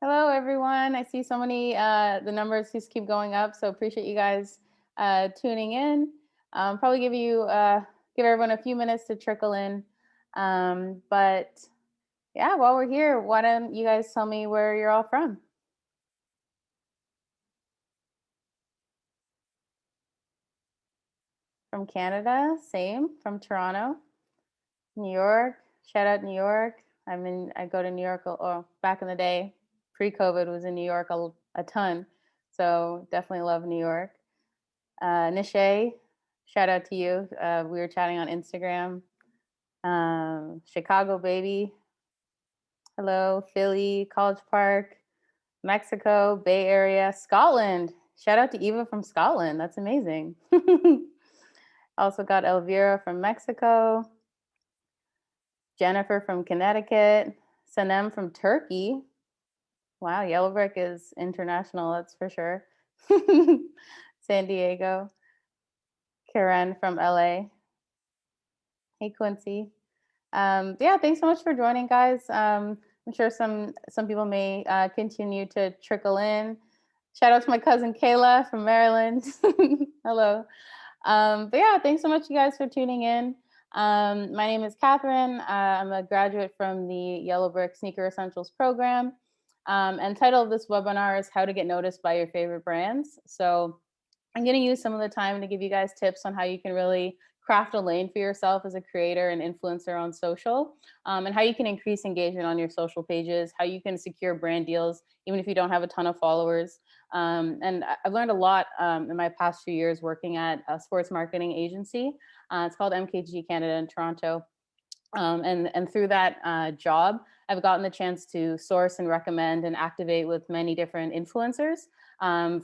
Hello, everyone. I see so many, the numbers just keep going up. So appreciate you guys tuning in. Probably give everyone a few minutes to trickle in. But yeah, while we're here, why don't you guys tell me where you're all from? From Canada, same. From Toronto, New York. Shout out New York. I go to New York, back in the day, pre-COVID was in New York a ton. So definitely love New York. Nishay, shout out to you. We were chatting on Instagram. Chicago, baby. Hello, Philly, College Park, Mexico, Bay Area, Scotland. Shout out to Eva from Scotland. That's amazing. Also got Elvira from Mexico, Jennifer from Connecticut, Sanem from Turkey. Wow, Yellow Brick is international, that's for sure. San Diego, Karen from LA. Hey, Quincy. Yeah, thanks so much for joining, guys. I'm sure some people may continue to trickle in. Shout out to my cousin Kayla from Maryland. Hello. But yeah, thanks so much, you guys, for tuning in. My name is Catherine. I'm a graduate from the Yellow Brick Sneaker Essentials program. And title of this webinar is How to Get Noticed by Your Favorite Brands. So I'm going to use some of the time to give you guys tips on how you can really craft a lane for yourself as a creator and influencer on social, and how you can increase engagement on your social pages, how you can secure brand deals, even if you don't have a ton of followers. And I've learned a lot in my past few years working at a sports marketing agency. It's called MKG Canada in Toronto. And through that job, I've gotten the chance to source and recommend and activate with many different influencers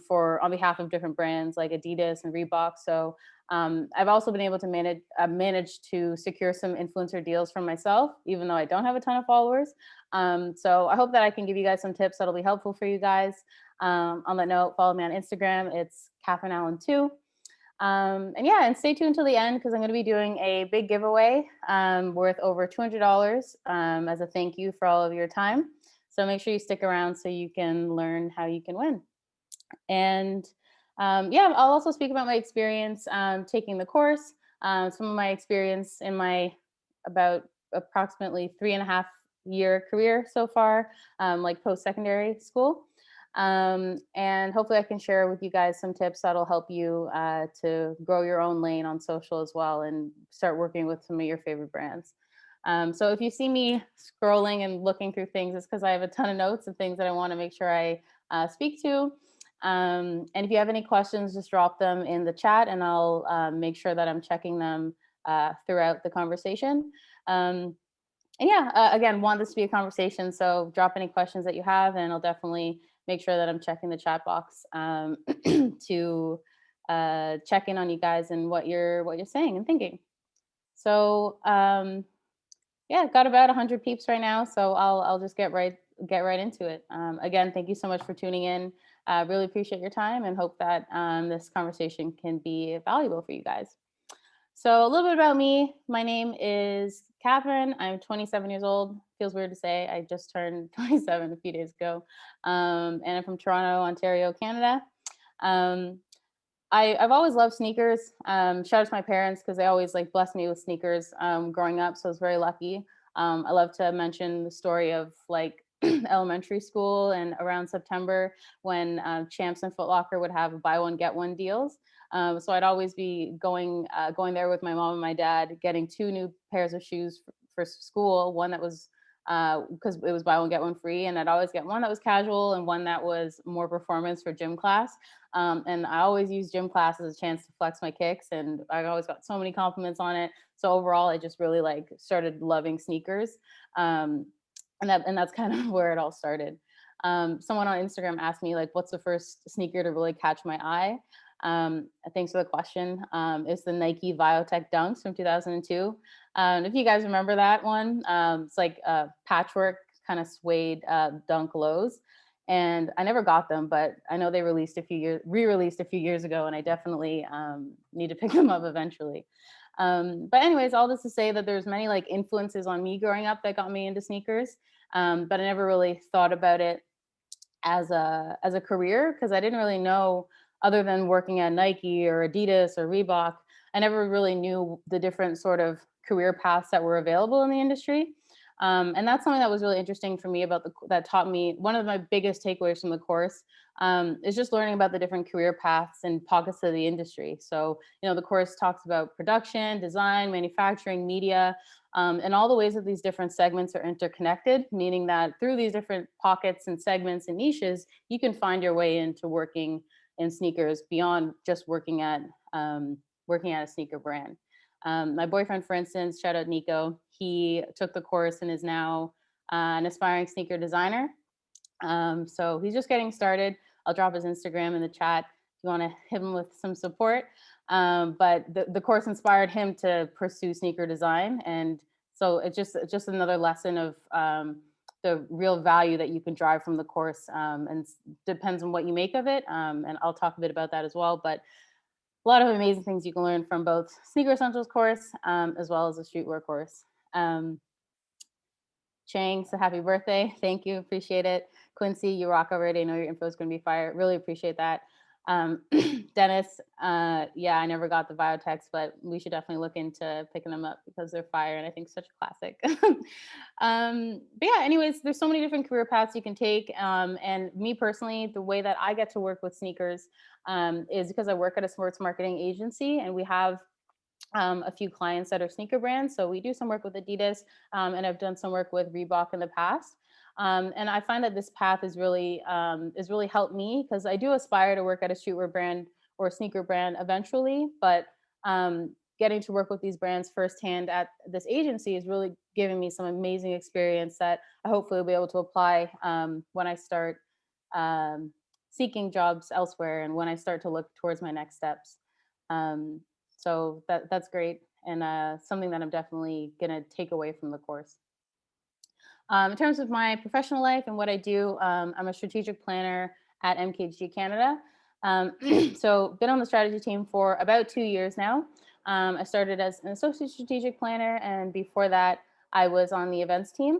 for on behalf of different brands like Adidas and Reebok. So I've also been able to manage to secure some influencer deals for myself, even though I don't have a ton of followers. So I hope that I can give you guys some tips that'll be helpful for you guys. On that note, follow me on Instagram. It's Catherine Allen 2. And yeah, and stay tuned till the end because I'm going to be doing a big giveaway worth over $200 as a thank you for all of your time. So make sure you stick around so you can learn how you can win. And yeah, I'll also speak about my experience taking the course, some of my experience in my about approximately 3.5 year career so far, like post-secondary school. And hopefully I can share with you guys some tips that'll help you to grow your own lane on social as well and start working with some of your favorite brands. So if you see me scrolling and looking through things, it's because I have a ton of notes of things that I want to make sure I speak to. And if you have any questions, just drop them in the chat and I'll make sure that I'm checking them throughout the conversation. And yeah, again, want this to be a conversation. So drop any questions that you have and I'll definitely make sure that I'm checking the chat box to check in on you guys and what you're saying and thinking. So yeah, I've got about 100 peeps right now, so I'll just get right into it. Again, thank you so much for tuning in. Really appreciate your time and hope that this conversation can be valuable for you guys. So a little bit about me. My name is Catherine. I'm 27 years old. Feels weird to say. I just turned 27 a few days ago, and I'm from Toronto, Ontario, Canada. Um, I've always loved sneakers. Shout out to my parents because they always like blessed me with sneakers growing up. So I was very lucky. I love to mention the story of like elementary school and around September when Champs and Foot Locker would have buy one get one deals. So I'd always be going there with my mom and my dad, getting two new pairs of shoes for school. One that was because it was buy one get one free, and I'd always get one that was casual and one that was more performance for gym class. And I always use gym class as a chance to flex my kicks, and I always got so many compliments on it. So overall, I just really like started loving sneakers, and that's kind of where it all started. Someone on Instagram asked me like, "What's the first sneaker to really catch my eye?" Thanks for the question. It's the Nike Biotech Dunks from 2002. If you guys remember that one, it's like a patchwork kind of suede dunk lows. And I never got them, but I know they re-released a few years ago, and I definitely need to pick them up eventually. But anyways, all this to say that there's many like influences on me growing up that got me into sneakers, but I never really thought about it as a career, because I didn't really know, other than working at Nike or Adidas or Reebok, I never really knew the different sort of career paths that were available in the industry. And that's something that was really interesting for me about that taught me. One of my biggest takeaways from the course is just learning about the different career paths and pockets of the industry. So, the course talks about production, design, manufacturing, media, and all the ways that these different segments are interconnected, meaning that through these different pockets and segments and niches, you can find your way into working in sneakers beyond just working at a sneaker brand. My boyfriend, for instance, shout out Nico, he took the course and is now an aspiring sneaker designer. So he's just getting started. I'll drop his Instagram in the chat if you want to hit him with some support. But the course inspired him to pursue sneaker design. And so it's just another lesson of the real value that you can drive from the course, and depends on what you make of it. And I'll talk a bit about that as well. But a lot of amazing things you can learn from both Sneaker Essentials course, as well as the streetwear course. Chang, so happy birthday. Thank you. Appreciate it. Quincy, you rock already. I know your info is going to be fire. Really appreciate that. Dennis, yeah, I never got the biotechs, but we should definitely look into picking them up because they're fire and I think such a classic. But yeah, anyways, there's so many different career paths you can take. And me personally, the way that I get to work with sneakers is because I work at a sports marketing agency, and we have a few clients that are sneaker brands. So we do some work with Adidas, and I've done some work with Reebok in the past. And I find that this path is really helped me, because I do aspire to work at a streetwear brand or a sneaker brand eventually. But getting to work with these brands firsthand at this agency is really giving me some amazing experience that I hopefully will be able to apply when I start seeking jobs elsewhere and when I start to look towards my next steps. So that's great, and something that I'm definitely gonna take away from the course. In terms of my professional life and what I do, I'm a strategic planner at MKG Canada. So been on the strategy team for about 2 years now. I started as an associate strategic planner, and before that, I was on the events team.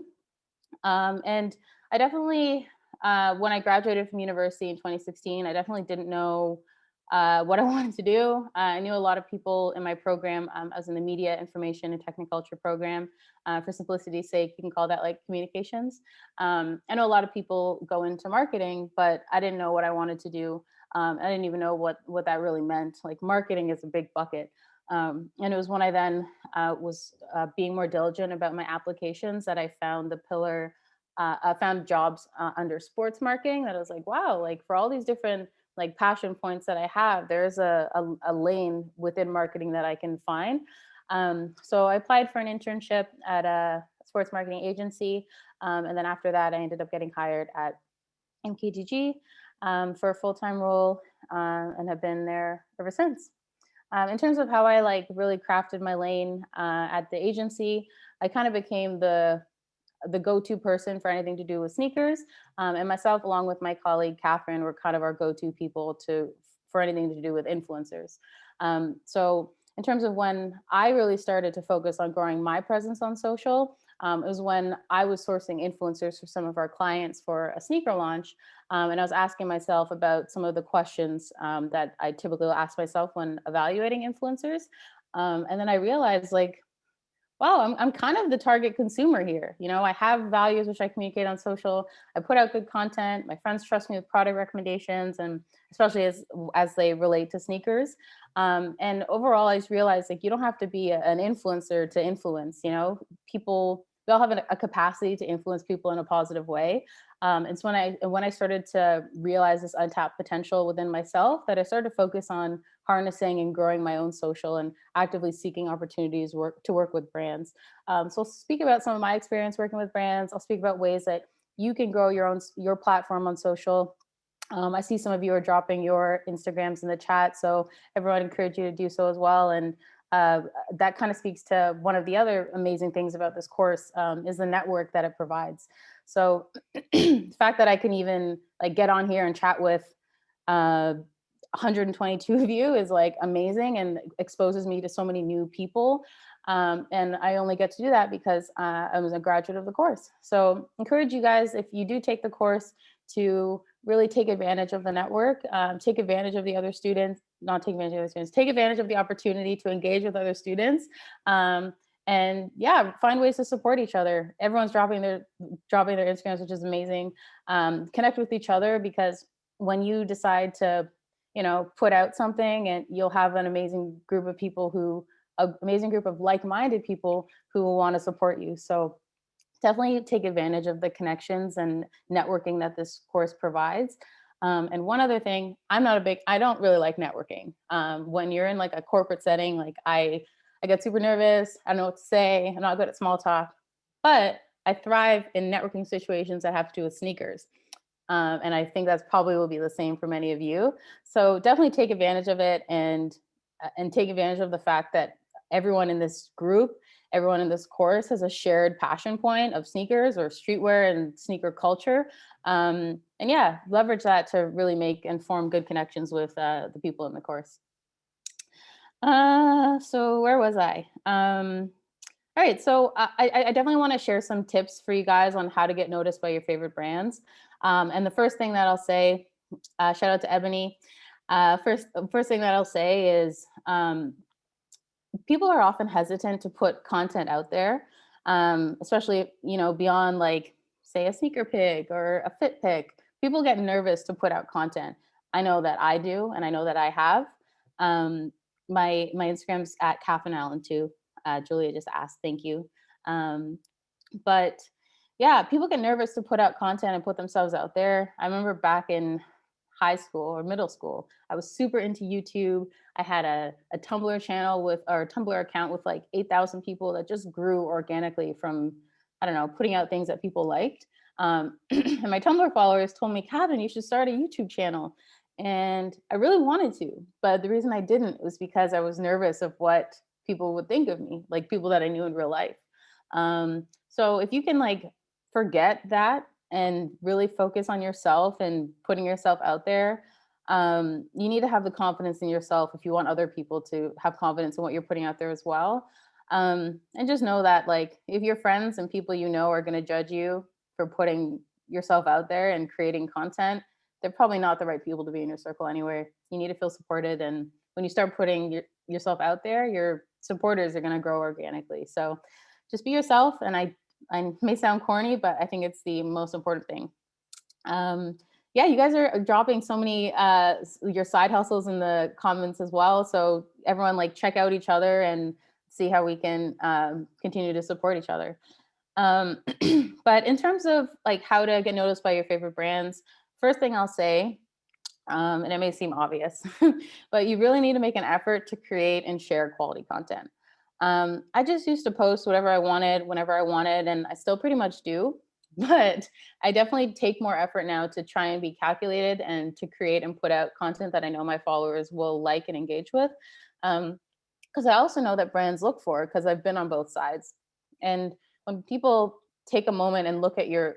And I definitely, when I graduated from university in 2016, I definitely didn't know what I wanted to do. I knew a lot of people in my program. I was in the media, information, and techniculture program. For simplicity's sake, you can call that like communications. I know a lot of people go into marketing, but I didn't know what I wanted to do. I didn't even know what that really meant. Like, marketing is a big bucket. And it was when I then was being more diligent about my applications that I found the pillar. I found jobs under sports marketing that I was like, wow, like for all these different like passion points that I have, there's a lane within marketing that I can find. So I applied for an internship at a sports marketing agency. And then after that, I ended up getting hired at MKGG for a full-time role, and have been there ever since. In terms of how I like really crafted my lane at the agency, I kind of became the go-to person for anything to do with sneakers. And myself, along with my colleague Catherine, were kind of our go-to people for anything to do with influencers. So in terms of when I really started to focus on growing my presence on social, it was when I was sourcing influencers for some of our clients for a sneaker launch. And I was asking myself about some of the questions that I typically ask myself when evaluating influencers. And then I realized, like, wow, I'm kind of the target consumer here. I have values which I communicate on social. I put out good content. My friends trust me with product recommendations, and especially as they relate to sneakers. And overall, I just realized, like, you don't have to be an influencer to influence. People, we all have a capacity to influence people in a positive way. And so when I started to realize this untapped potential within myself, that I started to focus on harnessing and growing my own social and actively seeking opportunities to work with brands. So I'll speak about some of my experience working with brands. I'll speak about ways that you can grow your platform on social. I see some of you are dropping your Instagrams in the chat, so everyone, encourage you to do so as well. And that kind of speaks to one of the other amazing things about this course, is the network that it provides. So the fact that I can even like get on here and chat with 122 of you is like amazing, and exposes me to so many new people. And I only get to do that because I was a graduate of the course. So encourage you guys, if you do take the course, to really take advantage of the network, take advantage of the other students, not take advantage of the other students, take advantage of the opportunity to engage with other students. And yeah, find ways to support each other. Everyone's dropping their Instagrams, which is amazing. Connect with each other, because when you decide to, put out something, and you'll have an amazing group of people amazing group of like-minded people who will want to support you. So definitely take advantage of the connections and networking that this course provides. And one other thing, I don't really like networking. When you're in like a corporate setting, like I get super nervous. I don't know what to say. I'm not good at small talk, but I thrive in networking situations that have to do with sneakers. And I think that's probably will be the same for many of you. So definitely take advantage of it, and take advantage of the fact that everyone in this group, everyone in this course has a shared passion point of sneakers or streetwear and sneaker culture. And yeah, leverage that to really make and form good connections with the people in the course. So where was I? All right, so I definitely want to share some tips for you guys on how to get noticed by your favorite brands. And the first thing that I'll say, shout out to Ebony. First thing that I'll say is, people are often hesitant to put content out there, especially, beyond like, say, a sneaker pic or a fit pic. People get nervous to put out content. I know that I do, and I know that I have. Um, my Instagram's at Kath and Allen too. Julia just asked, thank you. But yeah, people get nervous to put out content and put themselves out there. I remember back in high school or middle school, I was super into YouTube. I had a Tumblr channel or a Tumblr account with like 8,000 people that just grew organically from, I don't know, putting out things that people liked. And my Tumblr followers told me, Kevin, you should start a YouTube channel. And I really wanted to, but the reason I didn't was because I was nervous of what people would think of me, like people that I knew in real life. So if you can like forget that and really focus on yourself and putting yourself out there, you need to have the confidence in yourself if you want other people to have confidence in what you're putting out there as well. And just know that like if your friends and people are going to judge you for putting yourself out there and creating content, they're probably not the right people to be in your circle anyway. You need to feel supported, and when you start putting yourself out there, your supporters are going to grow organically. So just be yourself. And I may sound corny, but I think it's the most important thing. Yeah, you guys are dropping so many your side hustles in the comments as well. So everyone like check out each other and see how we can continue to support each other. But in terms of like how to get noticed by your favorite brands, first thing I'll say, and it may seem obvious, but you really need to make an effort to create and share quality content. I just used to post whatever I wanted, whenever I wanted, and I still pretty much do. But I definitely take more effort now to try and be calculated and to create and put out content that I know my followers will like and engage with. Because I also know that brands look for, because I've been on both sides. And when people take a moment and look at your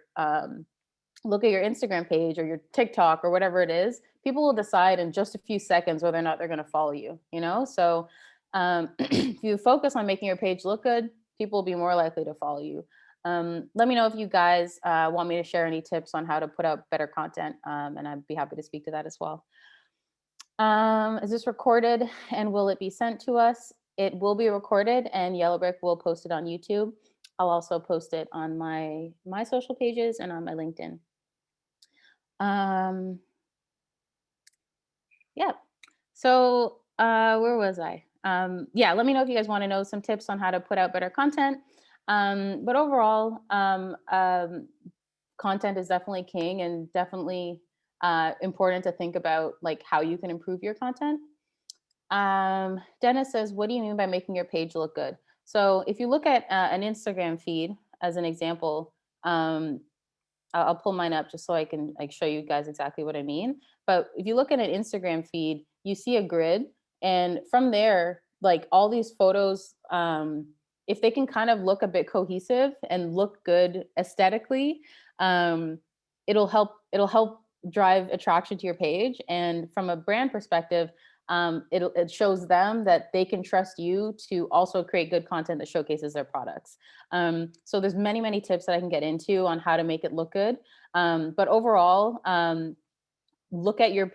Instagram page or your TikTok or whatever it is, people will decide in just a few seconds whether or not they're going to follow you, So if you focus on making your page look good, people will be more likely to follow you. Let me know if you guys want me to share any tips on how to put out better content, and I'd be happy to speak to that as well. Is this recorded and will it be sent to us? It will be recorded, and Yellowbrick will post it on YouTube. I'll also post it on my social pages and on my LinkedIn. Yeah. So where was I? Yeah, let me know if you guys want to know some tips on how to put out better content. But overall, content is definitely king, and definitely important to think about like how you can improve your content. Dennis says, what do you mean by making your page look good? So if you look at an Instagram feed as an example, I'll pull mine up just so I can like show you guys exactly what I mean. But if you look at an Instagram feed, you see a grid, and from there, like all these photos, if they can kind of look a bit cohesive and look good aesthetically, it'll help drive attraction to your page. And from a brand perspective, it shows them that they can trust you to also create good content that showcases their products. So there's many tips that I can get into on how to make it look good. But overall, look at your,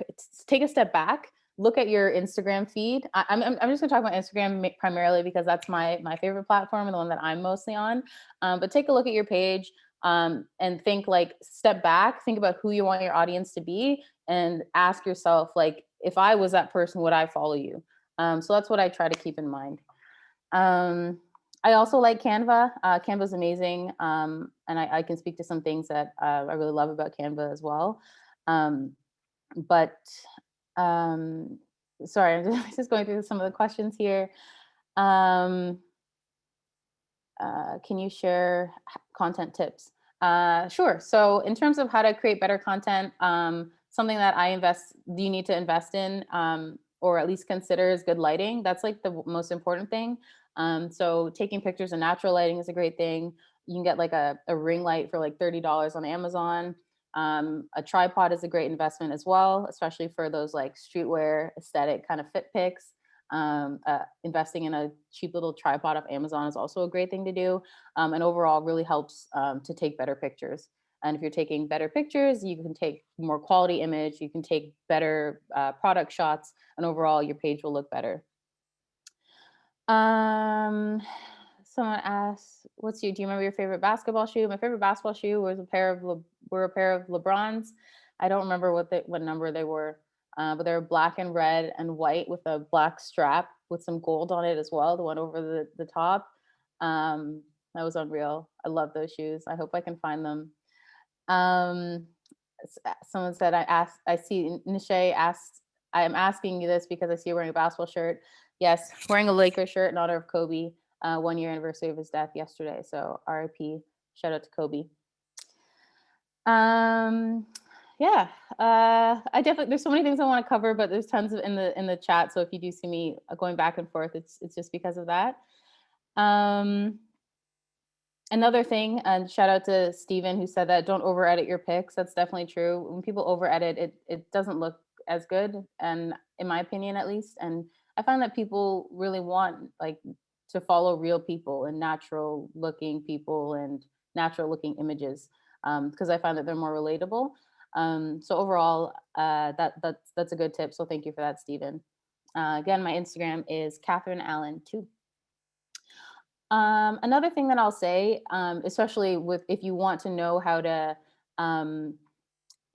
take a step back, look at your Instagram feed. I'm just gonna talk about Instagram primarily because that's my favorite platform and the one that I'm mostly on. But take a look at your page, and think, like, step back, think about who you want your audience to be, and ask yourself, like, if I was that person, would I follow you? So that's what I try to keep in mind. Um, I also like Canva. Canva is amazing, and I can speak to some things that I really love about Canva as well. Um, but um, sorry, I'm just going through some of the questions here. Um, can you share content tips? Sure. So, in terms of how to create better content, something that you need to invest in, or at least consider, is good lighting. That's like the most important thing. So, taking pictures in natural lighting is a great thing. You can get like a ring light for like $30 on Amazon. A tripod is a great investment as well, especially for those like streetwear aesthetic kind of fit pics. Investing in a cheap little tripod off Amazon is also a great thing to do, and overall really helps to take better pictures. And if you're taking better pictures, you can take more quality image, you can take better product shots, and overall your page will look better. Um, Someone asked, do you remember your favorite basketball shoe? My favorite basketball shoe was were a pair of LeBrons. I don't remember what number they were, but they were black and red and white with a black strap with some gold on it as well. The one over the top. That was unreal. I love those shoes. I hope I can find them. Um, Someone said, I see Nishay asked, I am asking you this because I see you wearing a basketball shirt. Yes, wearing a Lakers shirt in honor of Kobe, 1 year anniversary of his death yesterday. So RIP, shout out to Kobe. Yeah, I definitely, there's so many things I want to cover, but there's tons of in the chat. So if you do see me going back and forth, it's just because of that. Another thing, and shout out to Steven who said that don't over edit your pics. That's definitely true. When people over edit, it doesn't look as good, and in my opinion at least. And I find that people really want like to follow real people and natural looking people and natural looking images, because I find that they're more relatable. So overall, that's a good tip. So thank you for that, Steven. Again, my Instagram is Catherine Allen 2. Another thing that I'll say, especially with if you want to know how to, um,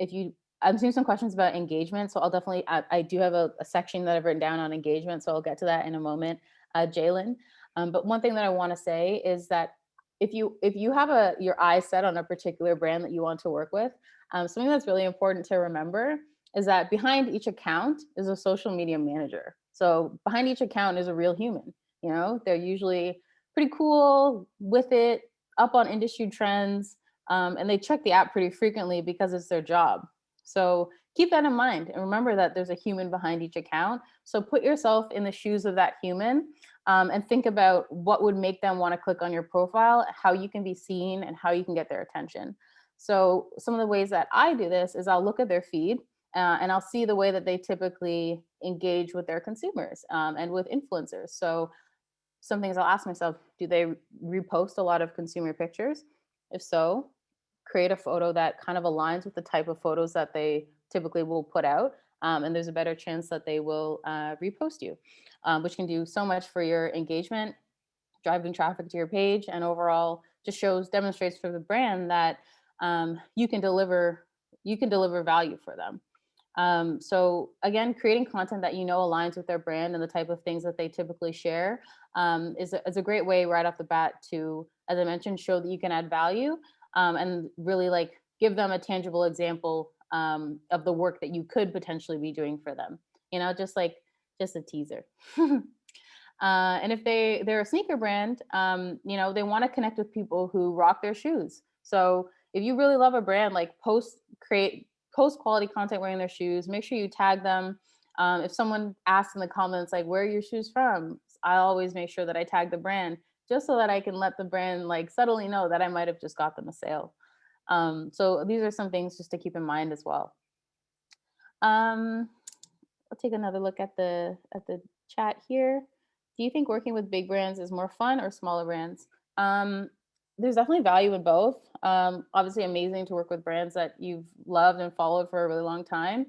if you, I'm seeing some questions about engagement, so I'll definitely, I do have a section that I've written down on engagement, so I'll get to that in a moment, Jalen. But one thing that I want to say is that if you have your eyes set on a particular brand that you want to work with, something that's really important to remember is that behind each account is a social media manager. So behind each account is a real human. You know, they're usually pretty cool with it, up on industry trends, and they check the app pretty frequently because it's their job. So keep that in mind and remember that there's a human behind each account. So put yourself in the shoes of that human, and think about what would make them want to click on your profile, how you can be seen, and how you can get their attention. So some of the ways that I do this is I'll look at their feed, and I'll see the way that they typically engage with their consumers, and with influencers. So some things I'll ask myself, do they repost a lot of consumer pictures? If so, create a photo that kind of aligns with the type of photos that they typically will put out. And there's a better chance that they will repost you, which can do so much for your engagement, driving traffic to your page, and overall just demonstrates for the brand that you can deliver value for them. So again, creating content that you know aligns with their brand and the type of things that they typically share, is a great way right off the bat to, as I mentioned, show that you can add value, and really like give them a tangible example, of the work that you could potentially be doing for them. You know, just a teaser. And if they're a sneaker brand, they want to connect with people who rock their shoes. So if you really love a brand, like post quality content wearing their shoes. Make sure you tag them. If someone asks in the comments like, "Where are your shoes from?" I always make sure that I tag the brand just so that I can let the brand like subtly know that I might have just got them a sale. So these are some things just to keep in mind as well. I'll take another look at the chat here. Do you think working with big brands is more fun or smaller brands? there's definitely value in both. Obviously, amazing to work with brands that you've loved and followed for a really long time.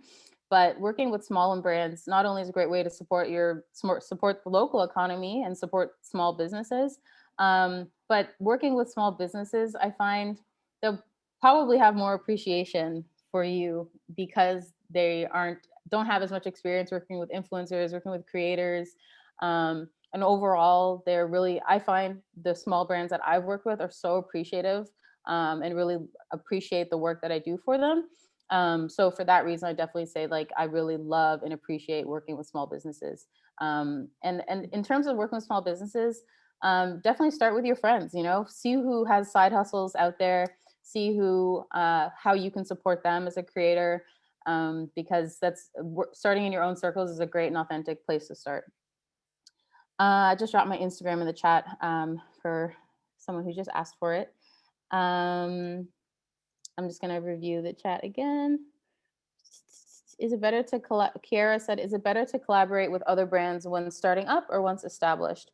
But working with small brands not only is a great way to support the local economy and support small businesses, but working with small businesses, I find they'll probably have more appreciation for you because they aren't don't have as much experience working with influencers, working with creators. And overall, they're really, I find the small brands that I've worked with are so appreciative, and really appreciate the work that I do for them. So for that reason, I definitely say like I really love and appreciate working with small businesses. And in terms of working with small businesses, definitely start with your friends. You know, see who has side hustles out there, see who how you can support them as a creator, because starting in your own circles is a great and authentic place to start. I just dropped my Instagram in the chat, for someone who just asked for it. Um, I'm just going to review the chat again. Is it better to Kiara said, is it better to collaborate with other brands when starting up or once established?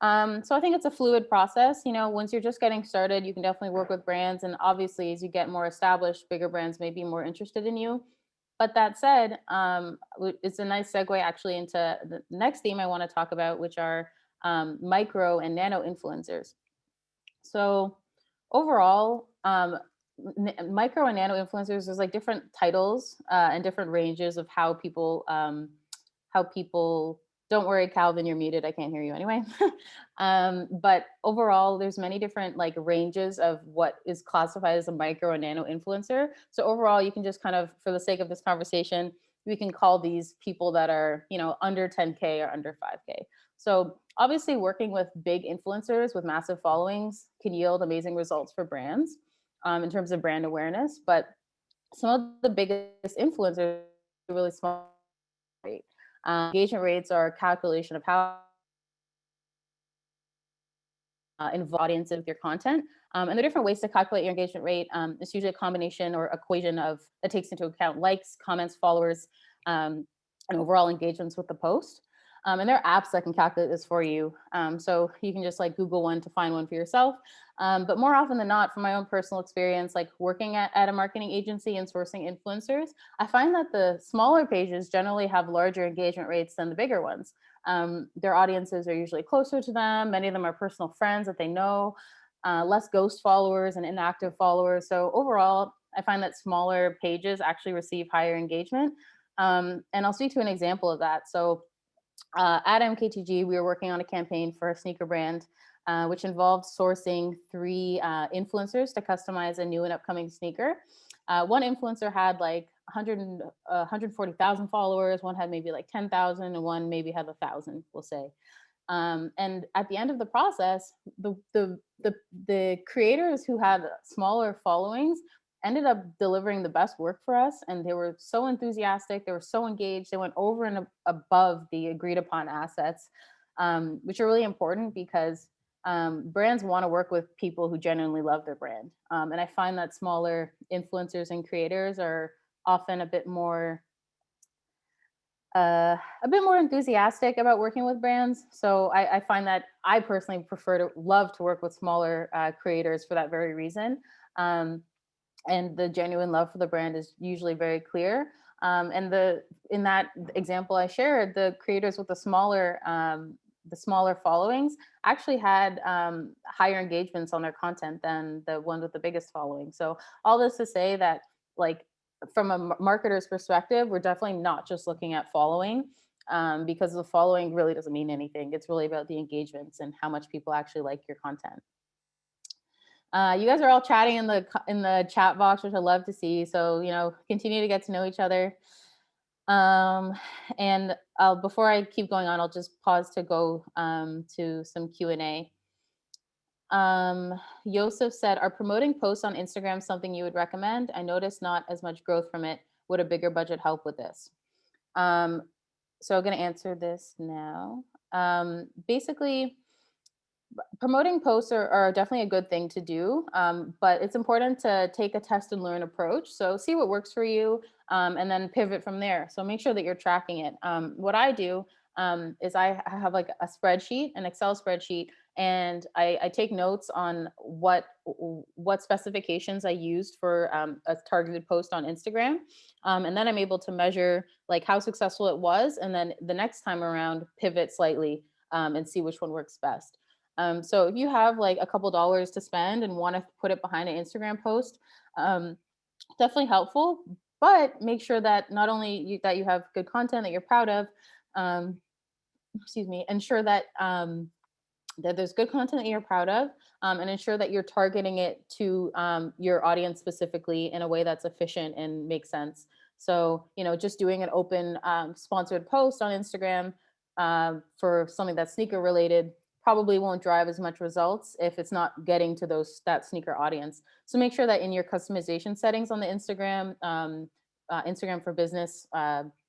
So I think it's a fluid process. You know, once you're just getting started, you can definitely work with brands. And obviously, as you get more established, bigger brands may be more interested in you. But that said, it's a nice segue actually into the next theme I want to talk about, which are micro and nano influencers. So overall, micro and nano influencers, there's like different titles and different ranges of how people. Don't worry, Calvin, you're muted. I can't hear you anyway. But overall, there's many different like ranges of what is classified as a micro and nano influencer. So overall, you can just kind of, for the sake of this conversation, we can call these people that are, you know, under 10K or under 5K. So obviously, working with big influencers with massive followings can yield amazing results for brands, in terms of brand awareness. But some of the biggest influencers are really small. Engagement rates are a calculation of how involve audience with your content. And there are different ways to calculate your engagement rate. It's usually a combination or equation of that takes into account likes, comments, followers, and overall engagements with the post. And there are apps that can calculate this for you. So you can just like Google one to find one for yourself. But more often than not, from my own personal experience, like working at a marketing agency and sourcing influencers, I find that the smaller pages generally have larger engagement rates than the bigger ones. Their audiences are usually closer to them. Many of them are personal friends that they know, less ghost followers and inactive followers. So overall, I find that smaller pages actually receive higher engagement. And I'll speak to an example of that. So at MKTG, we were working on a campaign for a sneaker brand, which involved sourcing 3 influencers to customize a new and upcoming sneaker. One influencer had like 140,000 followers, one had maybe like 10,000, and one maybe had 1,000, we'll say. And at the end of the process, the creators who had smaller followings ended up delivering the best work for us, and they were so enthusiastic, they were so engaged, they went over and above the agreed upon assets, which are really important because brands want to work with people who genuinely love their brand. And I find that smaller influencers and creators are often a bit more enthusiastic about working with brands. So I find that I personally love to work with smaller creators for that very reason. And the genuine love for the brand is usually very clear. And in that example I shared, the creators with the smaller followings actually had higher engagements on their content than the one with the biggest following. So all this to say that, like, from a marketer's perspective, we're definitely not just looking at following, because the following really doesn't mean anything. It's really about the engagements and how much people actually like your content. You guys are all chatting in the chat box, which I love to see. So, you know, continue to get to know each other. And before I keep going on, I'll just pause to go to some Q&A. Yosef said, are promoting posts on Instagram something you would recommend? I noticed not as much growth from it. Would a bigger budget help with this? So I'm going to answer this now. Basically, promoting posts are definitely a good thing to do, but it's important to take a test and learn approach. So see what works for you, and then pivot from there. So make sure that you're tracking it. What I do is I have like a spreadsheet, an Excel spreadsheet and I take notes on what specifications I used for a targeted post on Instagram, and then I'm able to measure like how successful it was, and then the next time around pivot slightly and see which one works best. So if you have like a couple dollars to spend and want to put it behind an Instagram post, definitely helpful. But make sure that not only that you have good content that you're proud of, um, excuse me, ensure that that there's good content that you're proud of, and ensure that you're targeting it to your audience specifically in a way that's efficient and makes sense. So, just doing an open sponsored post on Instagram for something that's sneaker related probably won't drive as much results if it's not getting to that sneaker audience. So make sure that in your customization settings on the Instagram for business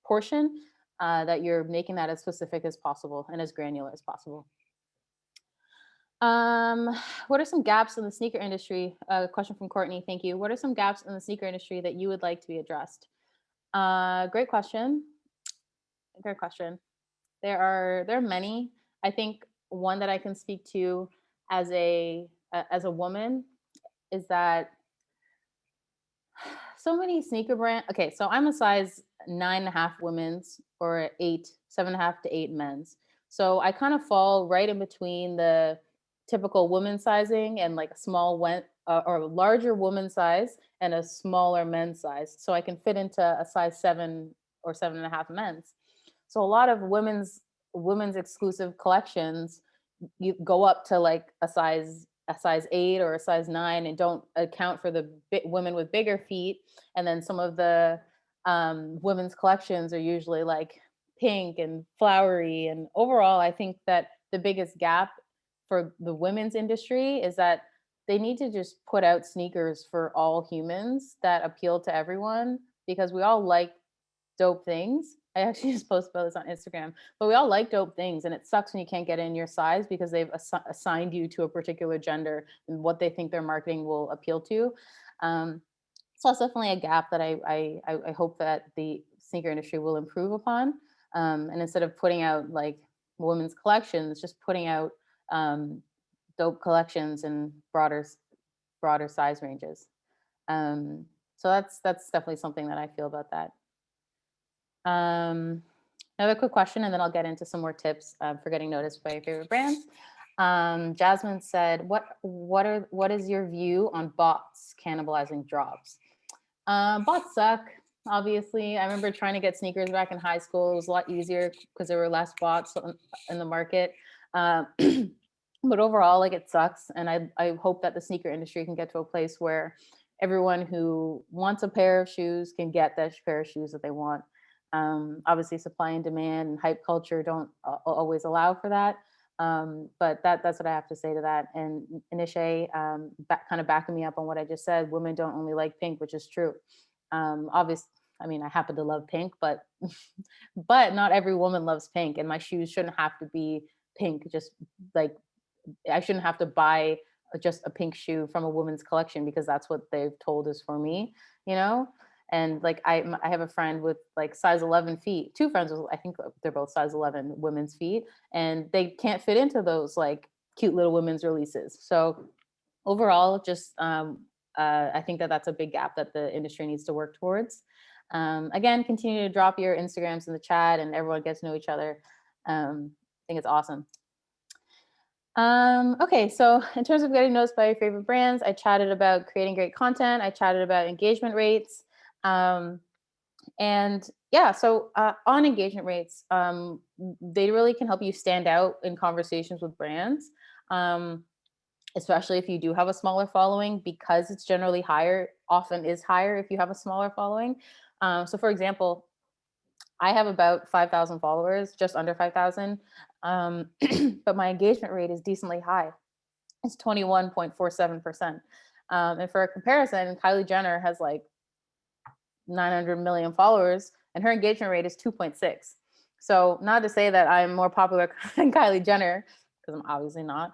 portion, that you're making that as specific as possible and as granular as possible. What are some gaps in the sneaker industry? Question from Courtney. Thank you. What are some gaps in the sneaker industry that you would like to be addressed? Great question. Great question. There are many. I think one that I can speak to as a woman is that so many sneaker brand. Okay, so I'm a size 9.5 women's or 7.5 to 8 men's. So I kind of fall right in between the typical woman sizing and like a or a larger woman size and a smaller men's size. So I can fit into a size 7 or 7.5 men's. So a lot of women's exclusive collections, you go up to like a size 8 or a size 9 and don't account for the women with bigger feet. And then some of the women's collections are usually like pink and flowery. And overall, I think that the biggest gap for the women's industry is that they need to just put out sneakers for all humans that appeal to everyone, because we all like dope things. I actually just posted about this on Instagram, but we all like dope things, and it sucks when you can't get in your size because they've assigned you to a particular gender and what they think their marketing will appeal to. So that's definitely a gap that I hope that the sneaker industry will improve upon. And instead of putting out like women's collections, just putting out dope collections and broader size ranges. So that's definitely something that I feel about that. Another quick question, and then I'll get into some more tips for getting noticed by your favorite brands. Jasmine said, "What is your view on bots cannibalizing drops?" Bots suck. Obviously, I remember trying to get sneakers back in high school. It was a lot easier because there were less bots in the market. But overall, like, it sucks, and I hope that the sneaker industry can get to a place where everyone who wants a pair of shoes can get that pair of shoes that they want. Obviously, supply and demand and hype culture don't always allow for that. But that's what I have to say to that. And Anishay, kind of backing me up on what I just said, women don't only like pink, which is true. Obviously, I mean, I happen to love pink, but but not every woman loves pink, and my shoes shouldn't have to be pink. Just like, I shouldn't have to buy just a pink shoe from a woman's collection because that's what they've told is for me, you know? And like, I have a friend with like size 11 feet, two friends with, I think they're both size 11 women's feet, and they can't fit into those like cute little women's releases. So overall, just I think that that's a big gap that the industry needs to work towards. Again, continue to drop your Instagrams in the chat and everyone gets to know each other. I think it's awesome. Okay, so in terms of getting noticed by your favorite brands, I chatted about creating great content. I chatted about engagement rates. And yeah, so on engagement rates, they really can help you stand out in conversations with brands, especially if you do have a smaller following, because it's generally often is higher if you have a smaller following. So for example, I have about 5,000 followers, just under 5,000, but my engagement rate is decently high. It's 21.47%. And for a comparison, Kylie Jenner has like 900 million followers and her engagement rate is 2.6. So not to say that I'm more popular than Kylie Jenner, because I'm obviously not,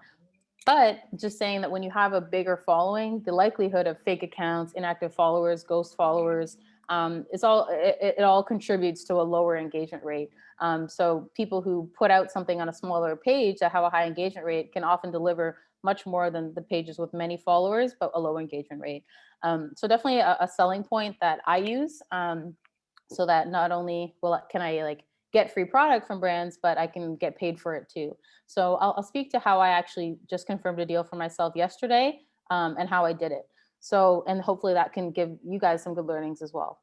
but just saying that when you have a bigger following, the likelihood of fake accounts, inactive followers, ghost followers, It all contributes to a lower engagement rate. So people who put out something on a smaller page that have a high engagement rate can often deliver much more than the pages with many followers, but a low engagement rate. So definitely a selling point that I use, so that not only can I like get free product from brands, but I can get paid for it too. So I'll speak to how I actually just confirmed a deal for myself yesterday, and how I did it. So, and hopefully that can give you guys some good learnings as well.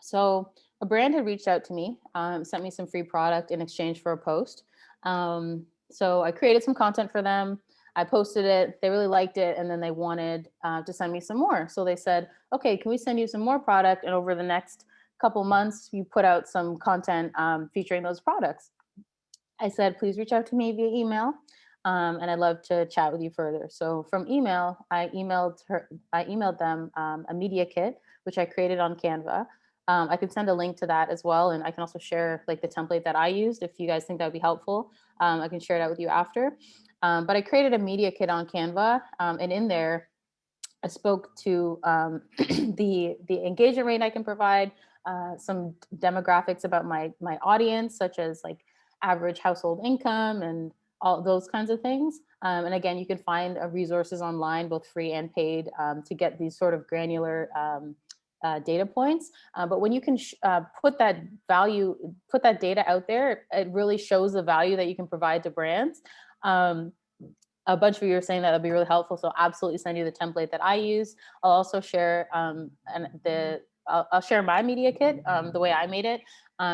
So a brand had reached out to me, sent me some free product in exchange for a post. So I created some content for them. I posted it. They really liked it, and then they wanted to send me some more. So they said, "Okay, can we send you some more product? And over the next couple months, you put out some content featuring those products." I said, "Please reach out to me via email, and I'd love to chat with you further." So from email, I emailed them a media kit, which I created on Canva. I can send a link to that as well, and I can also share like the template that I used if you guys think that would be helpful. I can share that with you after. But I created a media kit on Canva, and in there, I spoke to the engagement rate I can provide, some demographics about my audience, such as like average household income and all those kinds of things. And again, you can find resources online, both free and paid, to get these sort of granular data points. But when you can put that data out there, it really shows the value that you can provide to brands. A bunch of you are saying that would be really helpful, so I'll absolutely send you the template that I use. I'll also share I'll share my media kit, the way I made it,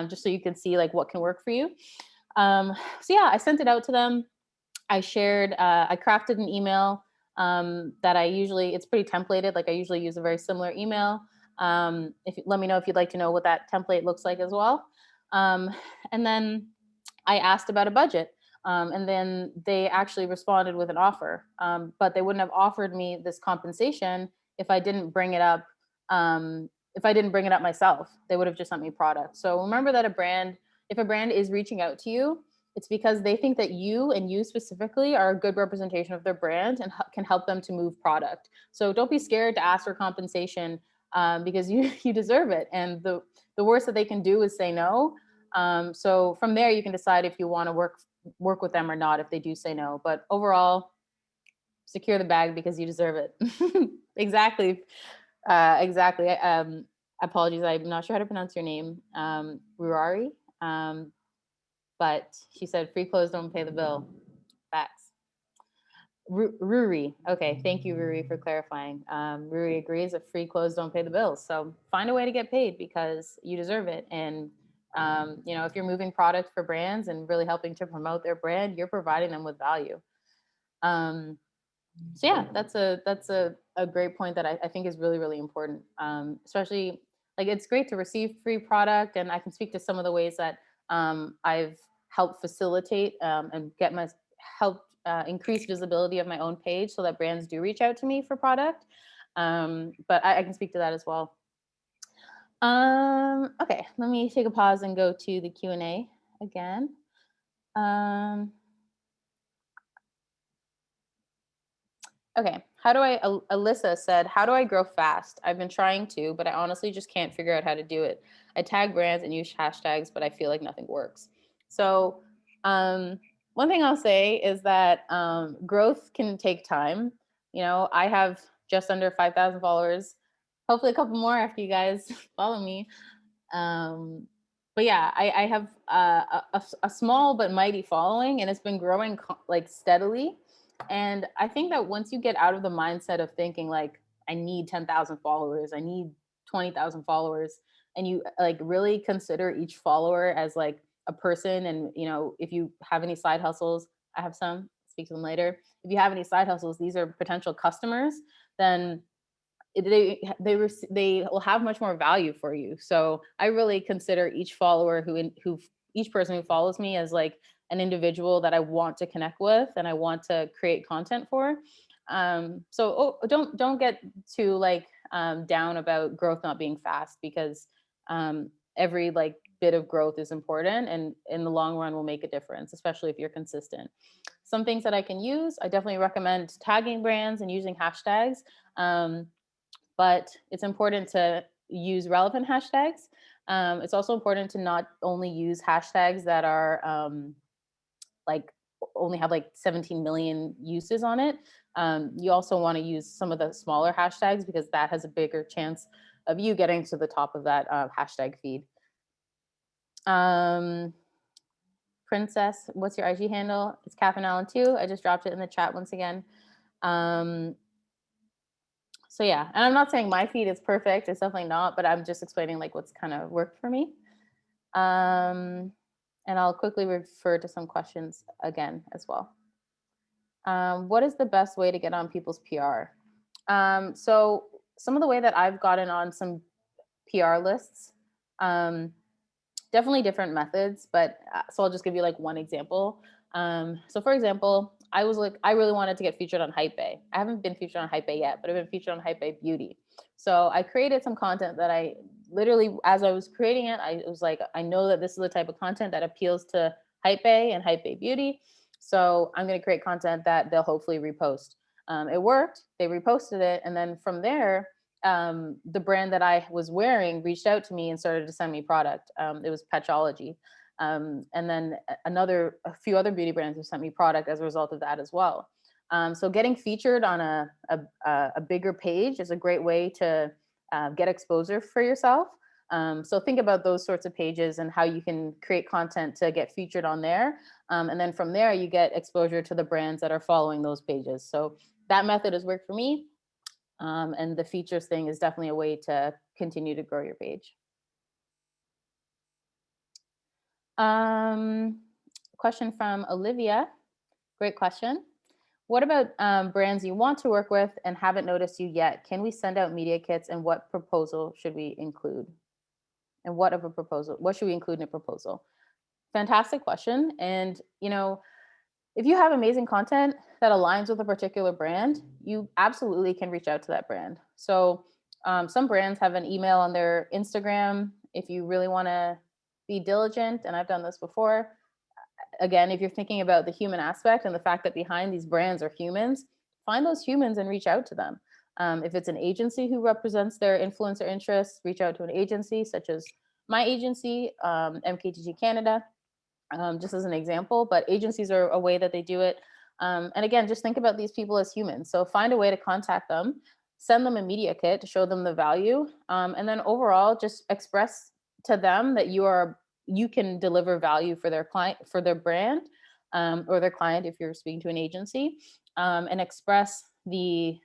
just so you can see like what can work for you. So yeah, I sent it out to them. I crafted an email that it's pretty templated. Like I usually use a very similar email. Let me know if you'd like to know what that template looks like as well. And then I asked about a budget. And then they actually responded with an offer. But they wouldn't have offered me this compensation if I didn't bring it up. If I didn't bring it up myself, they would have just sent me product. So remember that if a brand is reaching out to you, it's because they think that you and you specifically are a good representation of their brand and can help them to move product. So don't be scared to ask for compensation, because you deserve it. And the worst that they can do is say no. So from there, you can decide if you want to work with them or not if they do say no. But overall, secure the bag because you deserve it. Exactly. Exactly. Apologies, I'm not sure how to pronounce your name. Rurari. But she said free clothes don't pay the bill. Facts. Ruri. Okay, thank you, Ruri, for clarifying. Ruri agrees that free clothes don't pay the bills. So find a way to get paid because you deserve it. And if you're moving product for brands and really helping to promote their brand, you're providing them with value. So yeah, that's a great point that I think is really, really important. Especially like it's great to receive free product, and I can speak to some of the ways that I've helped facilitate and help increase visibility of my own page so that brands do reach out to me for product. But I can speak to that as well. Okay, let me take a pause and go to the Q&A again. Okay, Alyssa said, how do I grow fast? I've been trying to, but I honestly just can't figure out how to do it. I tag brands and use hashtags, but I feel like nothing works. So one thing I'll say is that growth can take time. I have just under 5,000 followers, hopefully a couple more after you guys follow me. But yeah, I have a small but mighty following, and it's been growing like steadily. And I think that once you get out of the mindset of thinking like, I need 10,000 followers, I need 20,000 followers, and you like really consider each follower as like a person, and if you have any side hustles, I have some, speak to them later. If you have any side hustles, these are potential customers, then they will have much more value for you. So I really consider each follower each person who follows me as like an individual that I want to connect with and I want to create content for. So don't get too like down about growth not being fast, because every like bit of growth is important and in the long run will make a difference, especially if you're consistent. Some things that I can use, I definitely recommend tagging brands and using hashtags. But it's important to use relevant hashtags. It's also important to not only use hashtags that are like only have like 17 million uses on it. You also want to use some of the smaller hashtags because that has a bigger chance of you getting to the top of that hashtag feed. Princess, what's your IG handle? It's Catherine Allen too. I just dropped it in the chat once again. So yeah, and I'm not saying my feed is perfect. It's definitely not, but I'm just explaining like what's kind of worked for me. And I'll quickly refer to some questions again as well. What is the best way to get on people's PR? So some of the way that I've gotten on some PR lists, definitely different methods, but so I'll just give you like one example. So for example, I was like, I really wanted to get featured on Hypebae. I haven't been featured on Hypebae yet, but I've been featured on Hypebae Beauty. So I created some content that I literally, as I was creating it, I was like, I know that this is the type of content that appeals to Hypebae and Hypebae Beauty. So I'm going to create content that they'll hopefully repost. It worked. They reposted it. And then from there, the brand that I was wearing reached out to me and started to send me product. It was Petchology. And then a few other beauty brands have sent me product as a result of that as well. So getting featured on a bigger page is a great way to get exposure for yourself. So think about those sorts of pages and how you can create content to get featured on there. And then from there, you get exposure to the brands that are following those pages. So that method has worked for me. And the features thing is definitely a way to continue to grow your page. Question from Olivia. Great question. What about brands you want to work with and haven't noticed you yet? Can we send out media kits, and what proposal should we include? And what should we include in a proposal? Fantastic question. And, if you have amazing content that aligns with a particular brand, you absolutely can reach out to that brand. So some brands have an email on their Instagram. If you really want to be diligent, and I've done this before, again, if you're thinking about the human aspect and the fact that behind these brands are humans, find those humans and reach out to them. If it's an agency who represents their influencer interests, reach out to an agency such as my agency, MKTG Canada, just as an example. But agencies are a way that they do it. And again, just think about these people as humans. So find a way to contact them, send them a media kit to show them the value, and then overall just express to them that you can deliver value for their client, for their brand, or their client if you're speaking to an agency, and express the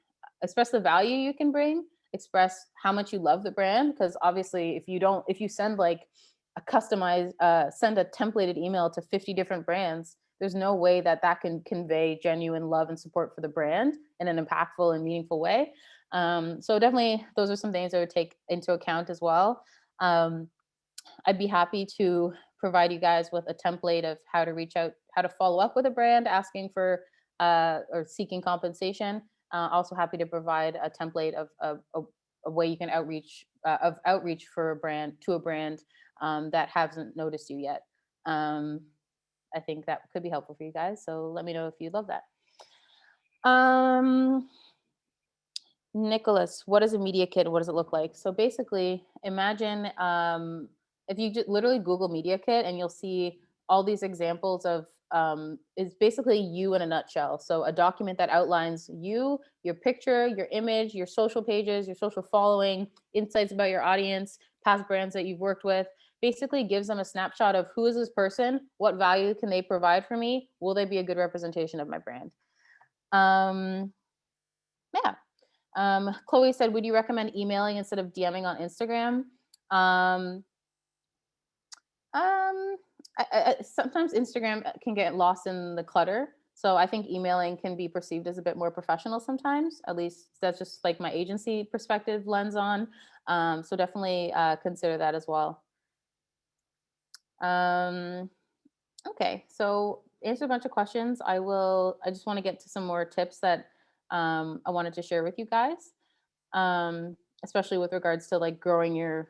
value you can bring, express how much you love the brand. Because obviously if you send like a customized send a templated email to 50 different brands, there's no way that can convey genuine love and support for the brand in an impactful and meaningful way. So definitely those are some things I would take into account as well. I'd be happy to provide you guys with a template of how to reach out, how to follow up with a brand asking for or seeking compensation. Also happy to provide a template of a way you can outreach for a brand that hasn't noticed you yet. I think that could be helpful for you guys. So let me know if you love that. Nicholas, what is a media kit? What does it look like? So basically, imagine if you just literally Google media kit, and you'll see all these examples of is basically you in a nutshell. So a document that outlines you, your picture, your image, your social pages, your social following, insights about your audience, past brands that you've worked with. Basically gives them a snapshot of who is this person, what value can they provide for me, will they be a good representation of my brand? Yeah. Chloe said, would you recommend emailing instead of DMing on Instagram? Sometimes Instagram can get lost in the clutter. So I think emailing can be perceived as a bit more professional sometimes. At least that's just like my agency perspective lens on. So definitely consider that as well. Okay, so answer a bunch of questions. I just want to get to some more tips that I wanted to share with you guys, especially with regards to like growing your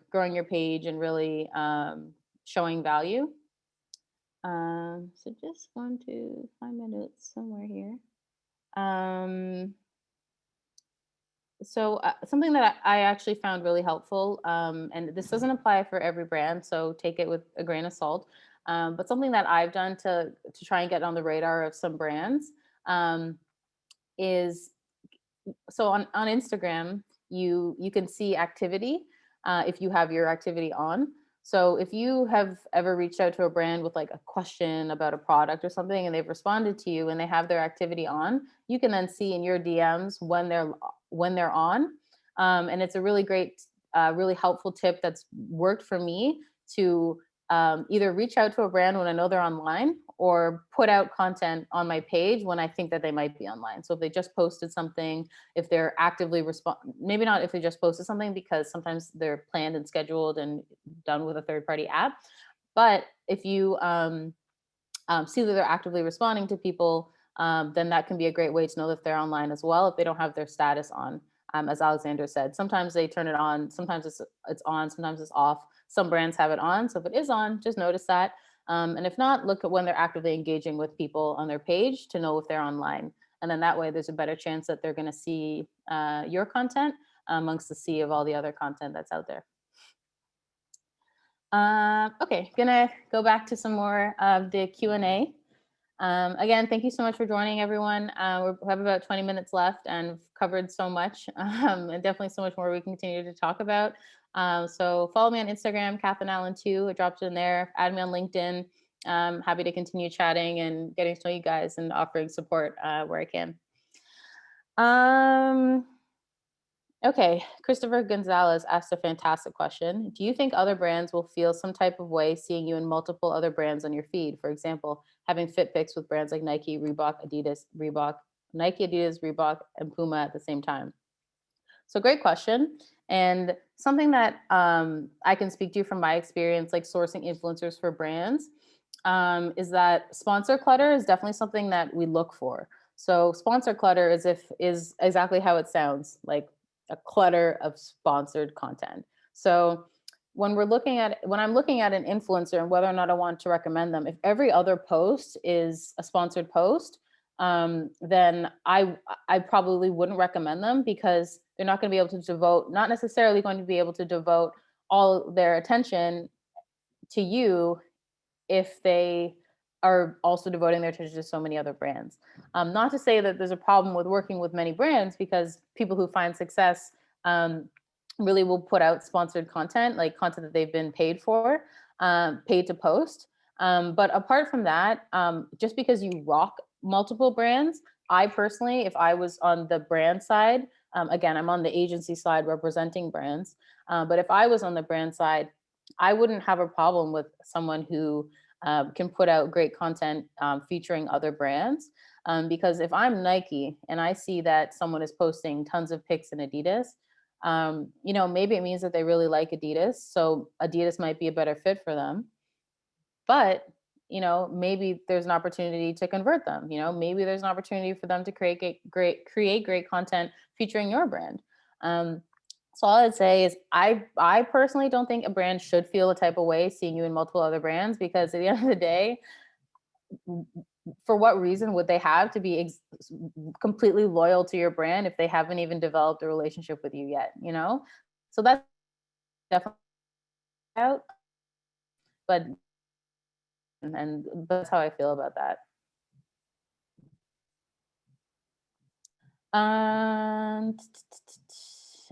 page and really showing value. So just want to find my notes somewhere here. So something that I actually found really helpful, and this doesn't apply for every brand, so take it with a grain of salt. But something that I've done to try and get on the radar of some brands, um, is so on Instagram, you can see activity, if you have your activity on. So if you have ever reached out to a brand with like a question about a product or something, and they've responded to you and they have their activity on, you can then see in your DMs when they're on. And it's a really great, really helpful tip that's worked for me to either reach out to a brand when I know they're online, or put out content on my page when I think that they might be online. So if they just posted something, if they're actively respond, maybe not if they just posted something, because sometimes they're planned and scheduled and done with a third party app. But if you see that they're actively responding to people, then that can be a great way to know that they're online as well if they don't have their status on. As Alexander said, sometimes they turn it on, sometimes it's on, sometimes it's off. Some brands have it on, so if it is on, just notice that. And if not, look at when they're actively engaging with people on their page to know if they're online. And then that way, there's a better chance that they're going to see your content amongst the sea of all the other content that's out there. Okay, gonna go back to some more of the Q&A. Again, thank you so much for joining, everyone. We have about 20 minutes left and covered so much, and definitely so much more we can continue to talk about. So follow me on Instagram, KathleenAllen2. I dropped it in there. Add me on LinkedIn. Happy to continue chatting and getting to know you guys and offering support where I can. Okay, Christopher Gonzalez asked a fantastic question. Do you think other brands will feel some type of way seeing you in multiple other brands on your feed? For example, having fit pics with brands like Nike, Reebok, Adidas, Reebok, Nike, Adidas, Reebok, and Puma at the same time. So great question. And something that I can speak to from my experience, like sourcing influencers for brands, is that sponsor clutter is definitely something that we look for. So sponsor clutter is exactly how it sounds, like a clutter of sponsored content. So when I'm looking at an influencer and whether or not I want to recommend them, if every other post is a sponsored post, then I probably wouldn't recommend them, because they're not going to be able to devote, not necessarily going to be able to devote all their attention to you if they are also devoting their attention to so many other brands. Not to say that there's a problem with working with many brands, because people who find success really will put out sponsored content, like content that they've been paid for, paid to post. But apart from that, just because you rock multiple brands, I personally, if I was on the brand side, again, I'm on the agency side representing brands, but if I was on the brand side, I wouldn't have a problem with someone who can put out great content featuring other brands. Because if I'm Nike and I see that someone is posting tons of pics in Adidas, maybe it means that they really like Adidas. So Adidas might be a better fit for them. But, maybe there's an opportunity to convert them. Maybe there's an opportunity for them to create great content featuring your brand. So all I'd say is I personally don't think a brand should feel a type of way seeing you in multiple other brands, because at the end of the day, for what reason would they have to be completely loyal to your brand if they haven't even developed a relationship with you yet? So that's definitely out, but that's how I feel about that.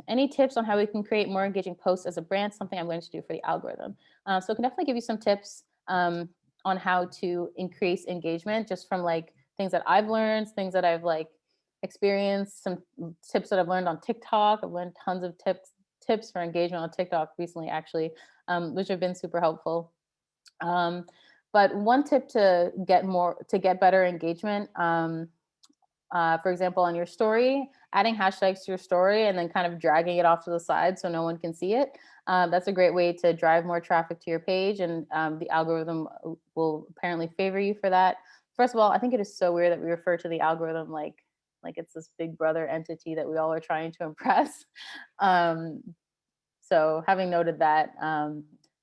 Any tips on how we can create more engaging posts as a brand? Something I'm going to do for the algorithm. So I can definitely give you some tips on how to increase engagement, just from like things that I've learned, things that I've like experienced, some tips that I've learned on TikTok. I've learned tons of tips for engagement on TikTok recently, actually, which have been super helpful. But one tip to get better engagement, for example, on your story, adding hashtags to your story and then kind of dragging it off to the side so no one can see it. That's a great way to drive more traffic to your page, and the algorithm will apparently favor you for that. First of all, I think it is so weird that we refer to the algorithm like it's this big brother entity that we all are trying to impress. So having noted that,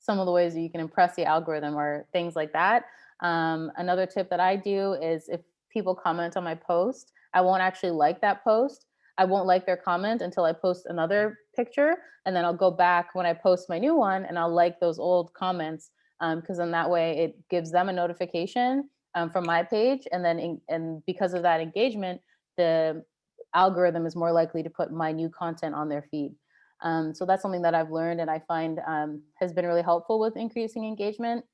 some of the ways that you can impress the algorithm are things like that. Another tip that I do is, if people comment on my post, I won't actually like that post. I won't like their comment until I post another picture, and then I'll go back when I post my new one and I'll like those old comments, because then that way it gives them a notification from my page, and then and because of that engagement, the algorithm is more likely to put my new content on their feed. So that's something that I've learned and I find has been really helpful with increasing engagement.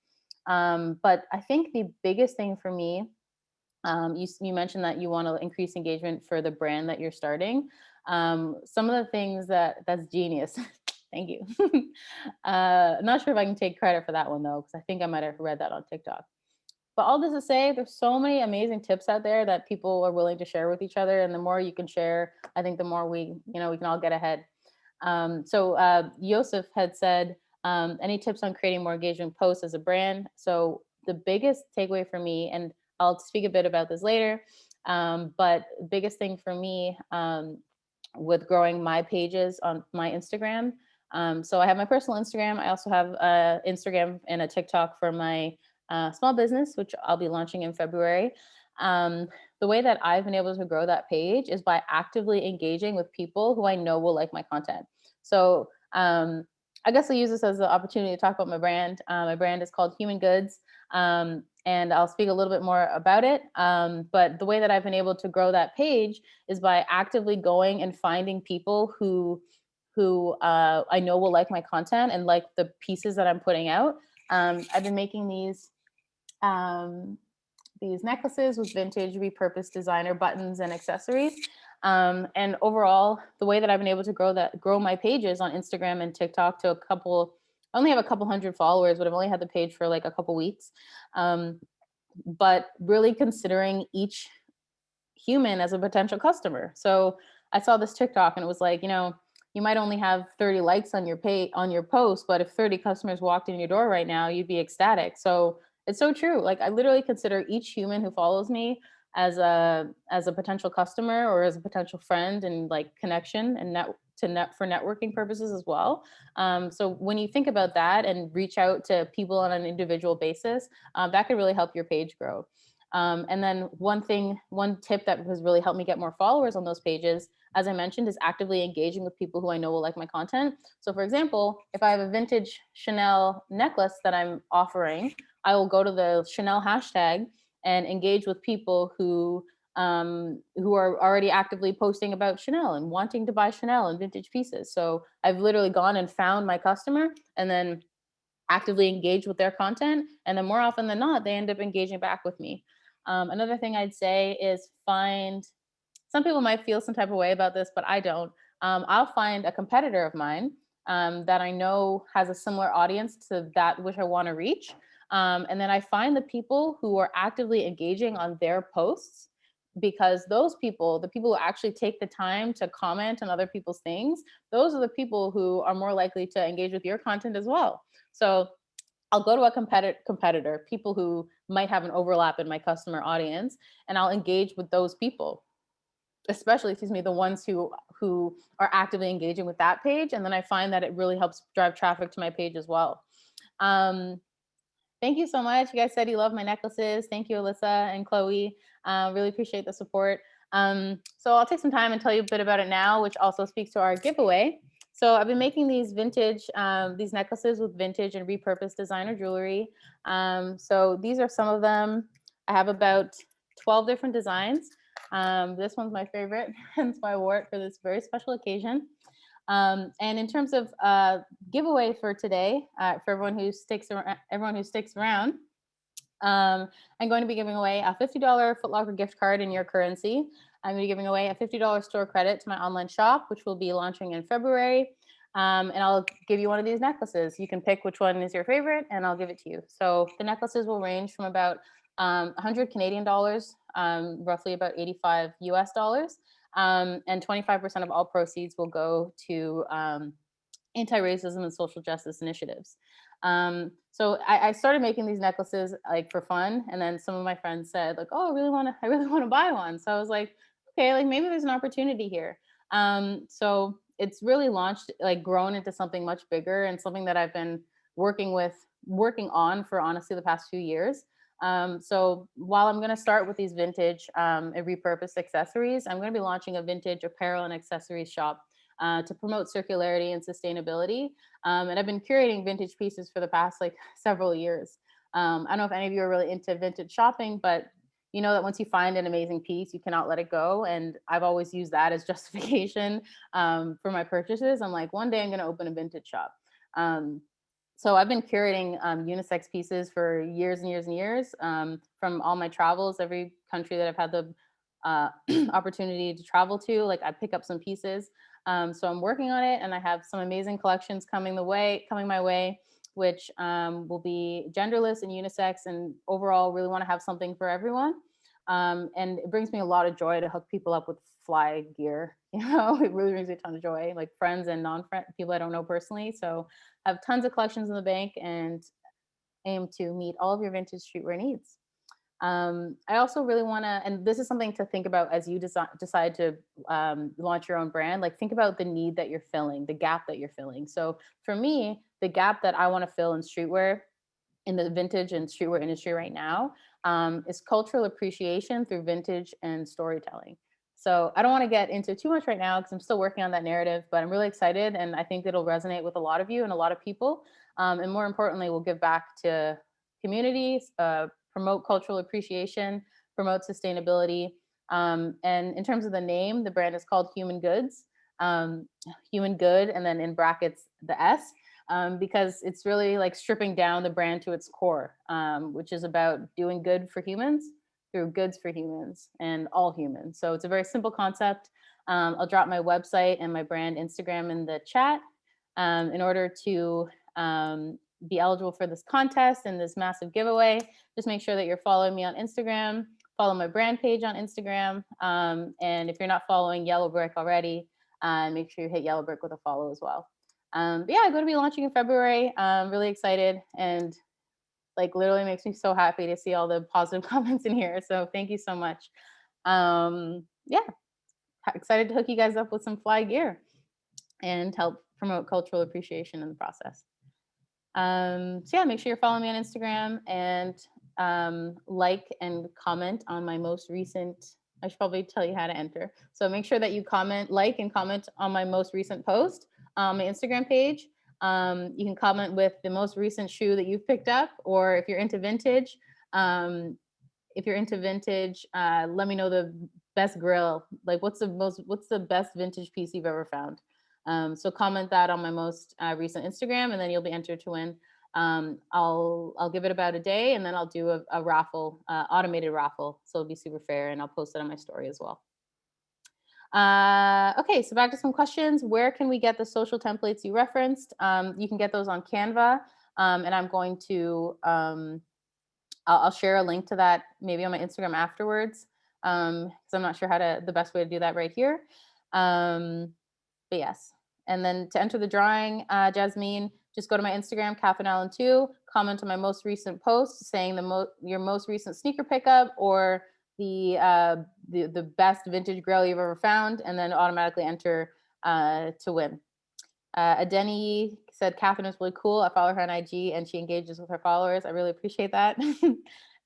But I think the biggest thing for me, you mentioned that you want to increase engagement for the brand that you're starting. Some of the things that's genius. Thank you. I'm not sure if I can take credit for that one though, because I think I might have read that on TikTok. But all this to say, there's so many amazing tips out there that people are willing to share with each other, and the more you can share, I think the more we can all get ahead. So Yosef had said, any tips on creating more engagement posts as a brand? So the biggest takeaway for me, and I'll speak a bit about this later, but biggest thing for me with growing my pages on my Instagram. So I have my personal Instagram. I also have Instagram and a TikTok for my small business, which I'll be launching in February. The way that I've been able to grow that page is by actively engaging with people who I know will like my content. So I guess I'll use this as an opportunity to talk about my brand. My brand is called Human Goods, and I'll speak a little bit more about it. But the way that I've been able to grow that page is by actively going and finding people who I know will like my content and like the pieces that I'm putting out. I've been making these necklaces with vintage repurposed designer buttons and accessories. And overall, the way that I've been able to grow my pages on Instagram and TikTok to I only have a couple hundred followers, but I've only had the page for like a couple weeks. But really considering each human as a potential customer. So I saw this TikTok and it was like, you might only have 30 likes on your post, but if 30 customers walked in your door right now, you'd be ecstatic. So it's so true. Like I literally consider each human who follows me as a potential customer or as a potential friend and like connection and for networking purposes as well. So when you think about that and reach out to people on an individual basis, that could really help your page grow. And then one tip that has really helped me get more followers on those pages, as I mentioned, is actively engaging with people who I know will like my content. So for example, if I have a vintage Chanel necklace that I'm offering, I will go to the Chanel hashtag and engage with people who are already actively posting about Chanel and wanting to buy Chanel and vintage pieces. So I've literally gone and found my customer and then actively engage with their content. And then more often than not, they end up engaging back with me. Another thing I'd say is some people might feel some type of way about this, but I don't. I'll find a competitor of mine that I know has a similar audience to that which I want to reach. And then I find the people who are actively engaging on their posts, because those people, the people who actually take the time to comment on other people's things, those are the people who are more likely to engage with your content as well. So I'll go to a competitor, people who might have an overlap in my customer audience, and I'll engage with those people, especially, the ones who are actively engaging with that page. And then I find that it really helps drive traffic to my page as well. Thank you so much. You guys said you love my necklaces. Thank you, Alyssa and Chloe. Really appreciate the support. So I'll take some time and tell you a bit about it now, which also speaks to our giveaway. So I've been making these necklaces with vintage and repurposed designer jewelry. So these are some of them. I have about 12 different designs. This one's my favorite, hence why I wore it for this very special occasion. And in terms of giveaway for today, for everyone who sticks around, I'm going to be giving away a $50 Foot Locker gift card in your currency. I'm going to be giving away a $50 store credit to my online shop, which will be launching in February. And I'll give you one of these necklaces. You can pick which one is your favorite, and I'll give it to you. So the necklaces will range from about 100 Canadian dollars, roughly about 85 US dollars. And 25% of all proceeds will go to anti-racism and social justice initiatives. So I started making these necklaces like for fun, and then some of my friends said like, "Oh, I really want to buy one." So I was like, "Okay, like maybe there's an opportunity here." So it's really grown into something much bigger and something that I've been working on for honestly the past few years. So while I'm going to start with these vintage and repurposed accessories, I'm going to be launching a vintage apparel and accessories shop to promote circularity and sustainability. And I've been curating vintage pieces for the past like several years. I don't know if any of you are really into vintage shopping, but you know that once you find an amazing piece, you cannot let it go. And I've always used that as justification for my purchases. I'm like, one day I'm going to open a vintage shop. Um, so I've been curating unisex pieces for years and years and years from all my travels, every country that I've had the opportunity to travel to. Like I pick up some pieces. So I'm working on it, and I have some amazing collections coming my way, which will be genderless and unisex, and overall really want to have something for everyone. And it brings me a lot of joy to hook people up with fly gear. You know, it really brings me a ton of joy, like friends and non-friend people I don't know personally. So I have tons of collections in the bank and aim to meet all of your vintage streetwear needs. I also really want to, and this is something to think about as you decide to launch your own brand. Like, think about the need that you're filling, the gap that you're filling. So, for me, the gap that I want to fill in streetwear, in the vintage and streetwear industry right now, is cultural appreciation through vintage and storytelling. So, I don't want to get into too much right now because I'm still working on that narrative, but I'm really excited, and I think it'll resonate with a lot of you and a lot of people. And more importantly, we'll give back to communities, promote cultural appreciation, promote sustainability. And in terms of the name, the brand is called Human Goods, Human Good, and then in brackets, the S, because it's really like stripping down the brand to its core, which is about doing good for humans through goods for humans and all humans. So it's a very simple concept. I'll drop my website and my brand Instagram in the chat in order to be eligible for this contest and this massive giveaway. Just make sure that you're following me on Instagram, follow my brand page on Instagram. And if you're not following Yellow Brick already, make sure you hit Yellow Brick with a follow as well. But yeah, I'm going to be launching in February. I'm really excited, and like literally makes me so happy to see all the positive comments in here. So thank you so much. Yeah, excited to hook you guys up with some fly gear and help promote cultural appreciation in the process. So yeah, make sure you're following me on Instagram and like and comment on my most recent. I should probably tell you how to enter. So make sure that you like and comment on my most recent post on my Instagram page. You can comment with the most recent shoe that you've picked up, or if you're into vintage, um, let me know the best grill. Like, what's the best vintage piece you've ever found? So comment that on my most recent Instagram, and then you'll be entered to win. I'll give it about a day, and then I'll do a raffle, automated raffle. So it'll be super fair, and I'll post it on my story as well. Okay, so back to some questions. Where can we get the social templates you referenced? You can get those on Canva, and I'm going to I'll share a link to that maybe on my Instagram afterwards, because I'm not sure the best way to do that right here. But yes. And then to enter the drawing, Jasmine, just go to my Instagram, CatherineAllen2, comment on my most recent post saying your most recent sneaker pickup or the best vintage grail you've ever found, and then automatically enter to win. Adeni said Catherine is really cool. I follow her on IG and she engages with her followers. I really appreciate that.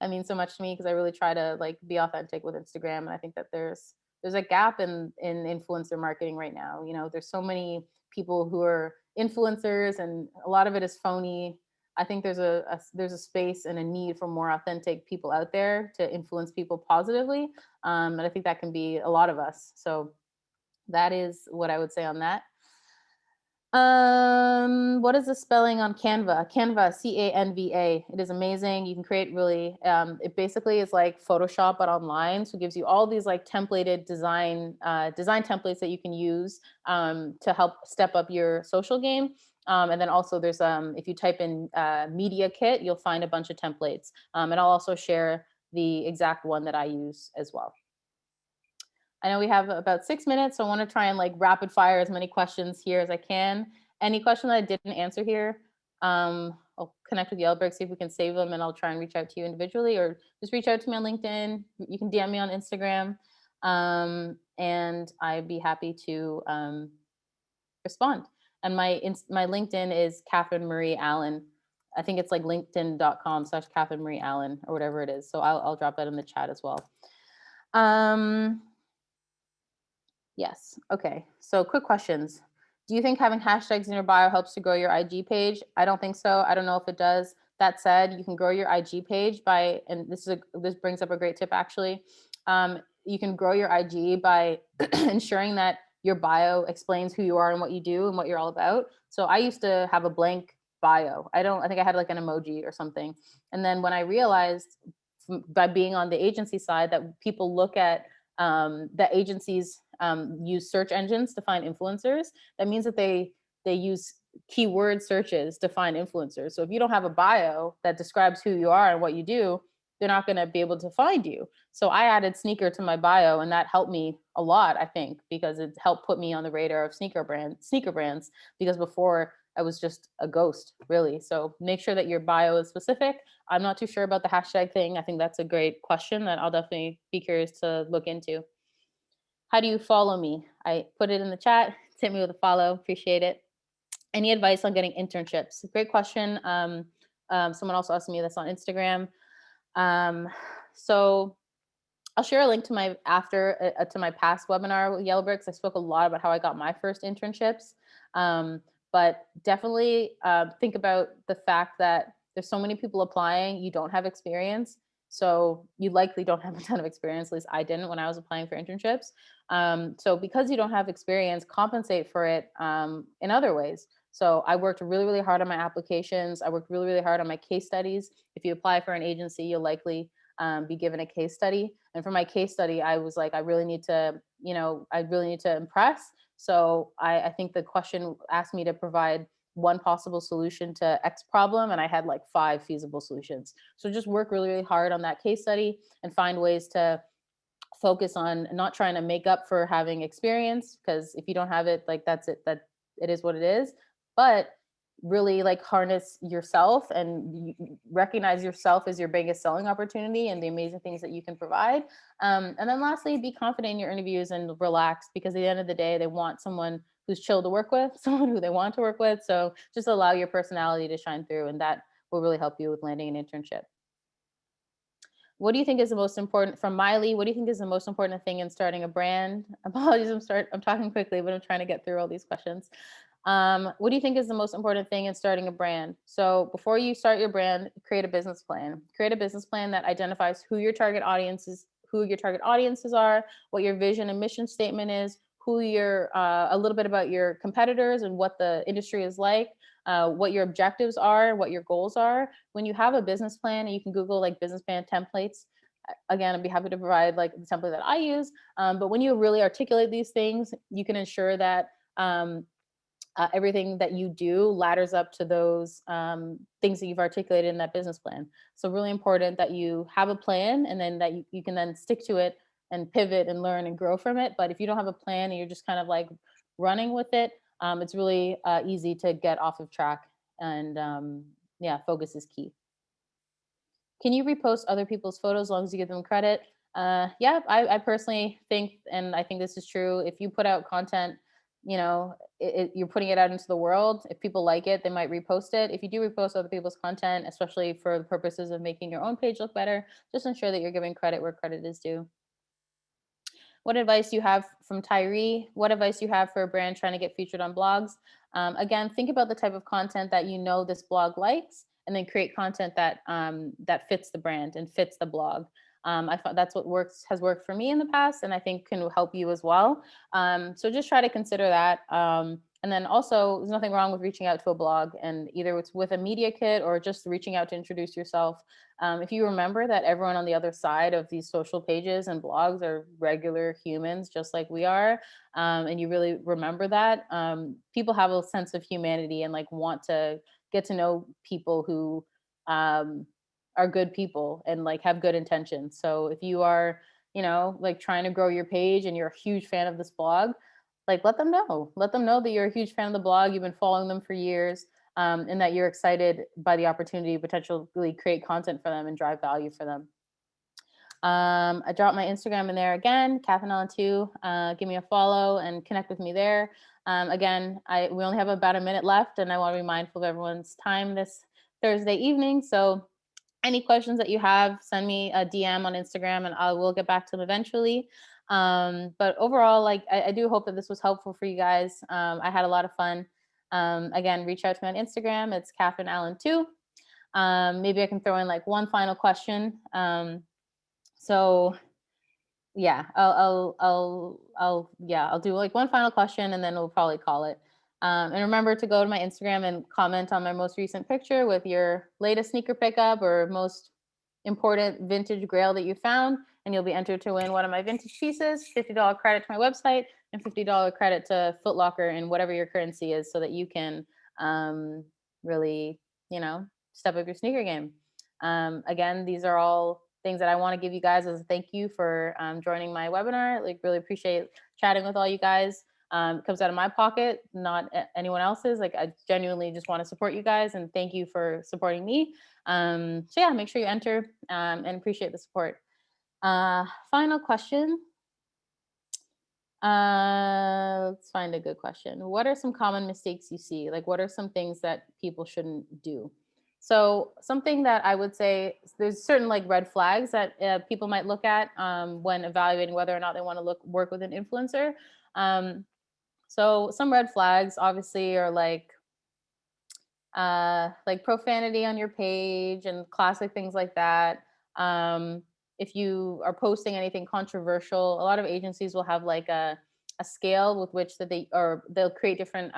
That means so much to me because I really try to like be authentic with Instagram, and I think that there's a gap in influencer marketing right now. You know, there's so many people who are influencers, and a lot of it is phony. I think there's a space and a need for more authentic people out there to influence people positively, and I think that can be a lot of us. So that is what I would say on that. What is the spelling on Canva? Canva, Canva. It is amazing. You can create really, it basically is like Photoshop, but online. So it gives you all these like templated design templates that you can use to help step up your social game. And then also there's, if you type in media kit, you'll find a bunch of templates. And I'll also share the exact one that I use as well. I know we have about 6 minutes, so I want to try and like rapid fire as many questions here as I can. Any question that I didn't answer here, I'll connect with Yellowbrick, see if we can save them, and I'll try and reach out to you individually, or just reach out to me on LinkedIn. You can DM me on Instagram, and I'd be happy to respond. And my LinkedIn is Catherine Marie Allen. I think it's like linkedin.com/Catherine Marie Allen or whatever it is. So I'll drop that in the chat as well. Yes. Okay. So quick questions. Do you think having hashtags in your bio helps to grow your IG page? I don't think so. I don't know if it does. That said, you can grow your IG page by, and this brings up a great tip actually. You can grow your IG by ensuring that your bio explains who you are and what you do and what you're all about. So I used to have a blank bio. I think I had like an emoji or something. And then when I realized by being on the agency side that people look at that agencies use search engines to find influencers, that means that they use keyword searches to find influencers. So if you don't have a bio that describes who you are and what you do, they're not going to be able to find you. So I added sneaker to my bio, and that helped me a lot, I think, because it helped put me on the radar of sneaker brands, because before I was just a ghost, really. So make sure that your bio is specific. I'm not too sure about the hashtag thing. I think that's a great question that I'll definitely be curious to look into. How do you follow me? I put it in the chat. Hit me with a follow. Appreciate it. Any advice on getting internships? Great question. Someone also asked me this on Instagram. So I'll share a link to my to my past webinar with Yellowbricks. I spoke a lot about how I got my first internships. But definitely think about the fact that there's so many people applying, you don't have experience. So you likely don't have a ton of experience, at least I didn't when I was applying for internships. So because you don't have experience, compensate for it in other ways. So I worked really, really hard on my applications. I worked really, really hard on my case studies. If you apply for an agency, you'll likely be given a case study. And for my case study, I was like, I really need to impress. So I think the question asked me to provide one possible solution to X problem, and I had like 5 feasible solutions. So just work really, really hard on that case study and find ways to focus on not trying to make up for having experience, because if you don't have it, like that's it, that it is what it is. But really like harness yourself and recognize yourself as your biggest selling opportunity and the amazing things that you can provide. And then lastly, be confident in your interviews and relax, because at the end of the day, they want someone who's chill to work with, someone who they want to work with. So just allow your personality to shine through, and that will really help you with landing an internship. What do you think is the most important, from Miley, what do you think is the most important thing in starting a brand? Apologies, I'm talking quickly, but I'm trying to get through all these questions. What do you think is the most important thing in starting a brand? So before you start your brand, create a business plan. Create a business plan that identifies who your target audiences are, what your vision and mission statement is, who your a little bit about your competitors and what the industry is like, what your objectives are, what your goals are. When you have a business plan, and you can Google like business plan templates. Again, I'd be happy to provide like the template that I use. But when you really articulate these things, you can ensure that everything that you do ladders up to those things that you've articulated in that business plan. So really important that you have a plan, and then that you can then stick to it and pivot and learn and grow from it. But if you don't have a plan and you're just kind of like running with it, it's really easy to get off of track. And yeah, focus is key. Can you repost other people's photos as long as you give them credit? Yeah, I personally think, and I think this is true, if you put out content, you're putting it out into the world. If people like it, they might repost it. If you do repost other people's content, especially for the purposes of making your own page look better, just ensure that you're giving credit where credit is due. What advice do you have, from Tyree? What advice do you have for a brand trying to get featured on blogs? Again, think about the type of content that this blog likes, and then create content that that fits the brand and fits the blog. I thought that's what has worked for me in the past, and I think can help you as well. So just try to consider that. And then also, there's nothing wrong with reaching out to a blog, and either it's with a media kit or just reaching out to introduce yourself. If you remember that everyone on the other side of these social pages and blogs are regular humans, just like we are, and you really remember that, people have a sense of humanity and like want to get to know people who are good people and like have good intentions. So if you are, like trying to grow your page and you're a huge fan of this blog, like let them know that you're a huge fan of the blog, you've been following them for years, and that you're excited by the opportunity to potentially create content for them and drive value for them. I dropped my Instagram in there again, Catherine Allen 2. Give me a follow and connect with me there. Again, we only have about a minute left, and I want to be mindful of everyone's time this Thursday evening. So any questions that you have, send me a DM on Instagram and I will get back to them eventually. But overall, like I do hope that this was helpful for you guys. I had a lot of fun. Again, reach out to me on Instagram. It's Catherine Allen 2. Maybe I can throw in like one final question. So yeah, I'll do like one final question and then we'll probably call it. And remember to go to my Instagram and comment on my most recent picture with your latest sneaker pickup or most important vintage grail that you found, and you'll be entered to win one of my vintage pieces, $50 credit to my website, and $50 credit to Foot Locker in whatever your currency is, so that you can really, step up your sneaker game. Again, these are all things that I want to give you guys as a thank you for joining my webinar. Like, really appreciate chatting with all you guys. It comes out of my pocket, not anyone else's. Like, I genuinely just want to support you guys and thank you for supporting me. So yeah, make sure you enter and appreciate the support. Final question. Let's find a good question. What are some common mistakes you see? Like, what are some things that people shouldn't do? So something that I would say, there's certain like red flags that people might look at when evaluating whether or not they want to work with an influencer. So some red flags obviously are like profanity on your page and classic things like that. If you are posting anything controversial, a lot of agencies will have like a scale with which that they'll create different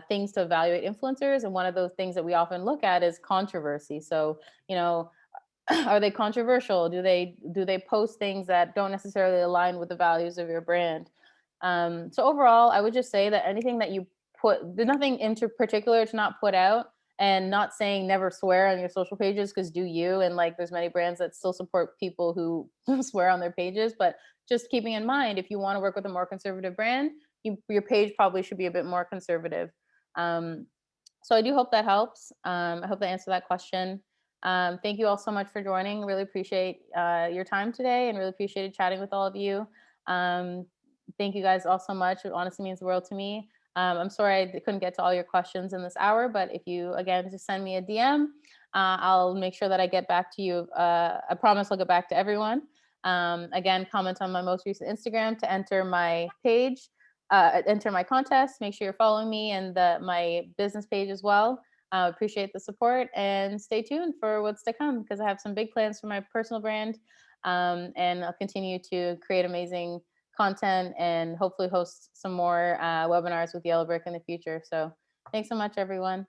things to evaluate influencers. And one of those things that we often look at is controversy. So, are they controversial? Do they post things that don't necessarily align with the values of your brand? So overall, I would just say that anything that you there's nothing into particular to not put out, and not saying never swear on your social pages, because do you, and like there's many brands that still support people who swear on their pages, but just keeping in mind, if you want to work with a more conservative brand, your page probably should be a bit more conservative. So I do hope that helps. I hope that answered that question. Thank you all so much for joining. Really appreciate your time today, and really appreciated chatting with all of you. Thank you guys all so much. It honestly means the world to me. I'm sorry I couldn't get to all your questions in this hour, but if you, again, just send me a DM, I'll make sure that I get back to you. I promise I'll get back to everyone. Again, comment on my most recent Instagram to enter my page, enter my contest. Make sure you're following me and my business page as well. Appreciate the support, and stay tuned for what's to come, because I have some big plans for my personal brand, and I'll continue to create amazing content and hopefully host some more webinars with Yellow Brick in the future. So thanks so much, everyone.